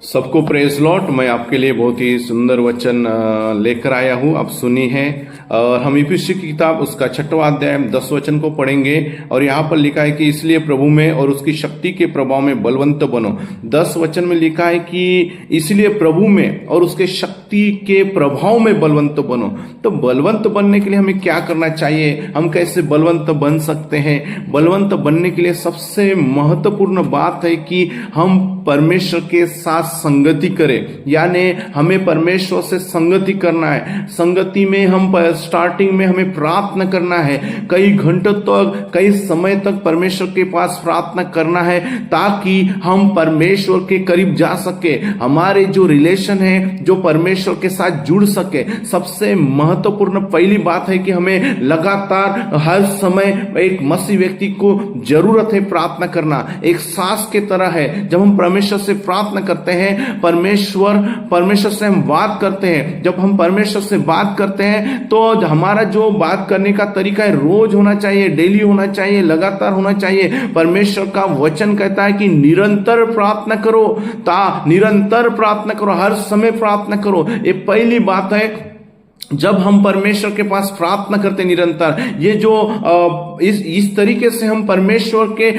सबको praise Lord. मैं आपके लिए बहुत ही सुंदर वचन लेकर आया हूँ। आप सुनी है। और हम इफिसी की किताब उसका 6वां अध्याय 10 वचन को पढ़ेंगे। और यहाँ पर लिखा है कि इसलिए प्रभु में और उसकी शक्ति के प्रभाव में बलवंत बनो। 10 वचन में लिखा है कि इसलिए प्रभु में और उसके शक्ति के प्रभाव में बलवंत बनो। तो बलवंत बनने के लिए हमें क्या करना चाहिए, हम कैसे बलवंत बन सकते हैं? बलवंत बनने के लिए सबसे महत्वपूर्ण बात है कि हम परमेश्वर के साथ संगति करें। यानी हमें परमेश्वर से संगति करना है। संगति में हम स्टार्टिंग में हमें प्रार्थना करना है। कई घंटों तक, कई समय तक परमेश्वर के पास प्रार्थना करना है ताकि हम परमेश्वर के करीब जा सके। हमारे जो रिलेशन है जो परमेश्वर के साथ जुड़ सके। सबसे महत्वपूर्ण पहली बात है कि हमें लगातार हर समय एक मसीह व्यक्ति को जरूरत है प्रार्थना करना। एक सांस के तरह है। जब हम परमेश्वर से प्रार्थना करते हैं, परमेश्वर से हम बात करते हैं। जब हम परमेश्वर से बात करते हैं तो हमारा जो बात करने का तरीका है रोज होना चाहिए, डेली होना चाहिए, लगातार होना चाहिए। परमेश्वर का वचन कहता है कि निरंतर प्रार्थना करो, निरंतर प्रार्थना करो, हर समय प्रार्थना करो। ये पहली बात है। जब हम परमेश्वर के पास प्रार्थना करते निरंतर, ये जो इस तरीके से हम परमेश्वर के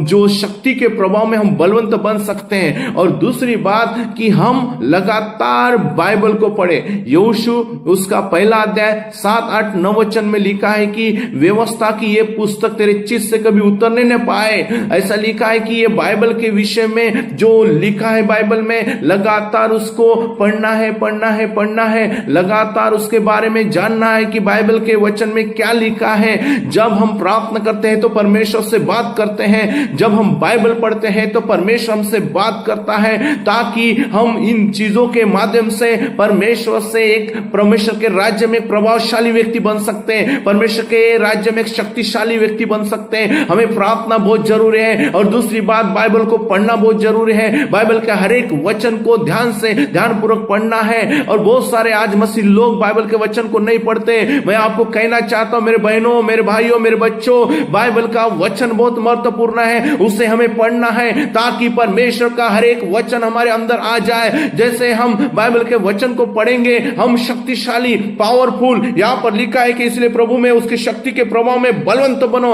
जो शक्ति के प्रभाव में हम बलवंत बन सकते हैं। और दूसरी बात कि हम लगातार बाइबल को पढ़े। यहोशू उसका 1 अध्याय 7, 8, 9 वचन में लिखा है कि व्यवस्था की ये पुस्तक तेरे चित्त से कभी उतरने न पाए। ऐसा लिखा है कि ये बाइबल के विषय में जो लिखा है बाइबल में, लगातार उसको पढ़ना है, लगातार उसके बारे में जानना है कि बाइबल के वचन में क्या लिखा है। जब हम प्रार्थना करते हैं तो परमेश्वर से बात करते हैं। जब हम बाइबल पढ़ते हैं तो परमेश्वर हमसे बात करता है ताकि हम इन चीजों के माध्यम से परमेश्वर के राज्य में प्रभावशाली व्यक्ति बन सकते हैं। परमेश्वर के राज्य में एक शक्तिशाली व्यक्ति बन सकते हैं। हमें प्रार्थना बहुत जरूरी है। और दूसरी बात, बाइबल को पढ़ना बहुत जरूरी है। बाइबल के हर एक वचन को ध्यानपूर्वक पढ़ना है। और बहुत सारे आज मसीह लोग बाइबल के वचन को नहीं पढ़ते। मैं आपको कहना चाहता हूं मेरे बहनों, मेरे भाइयों, मेरे बच्चों, बाइबल का वचन बहुत महत्वपूर्ण है। उसे हमें पढ़ना है ताकि परमेश्वर का हर एक वचन हमारे अंदर आ जाए। जैसे हम बाइबल के वचन को पढ़ेंगे हम शक्तिशाली, पावरफुल, यहां पर लिखा है कि इसलिए प्रभु में उसकी शक्ति के प्रभाव में बलवंत बनो।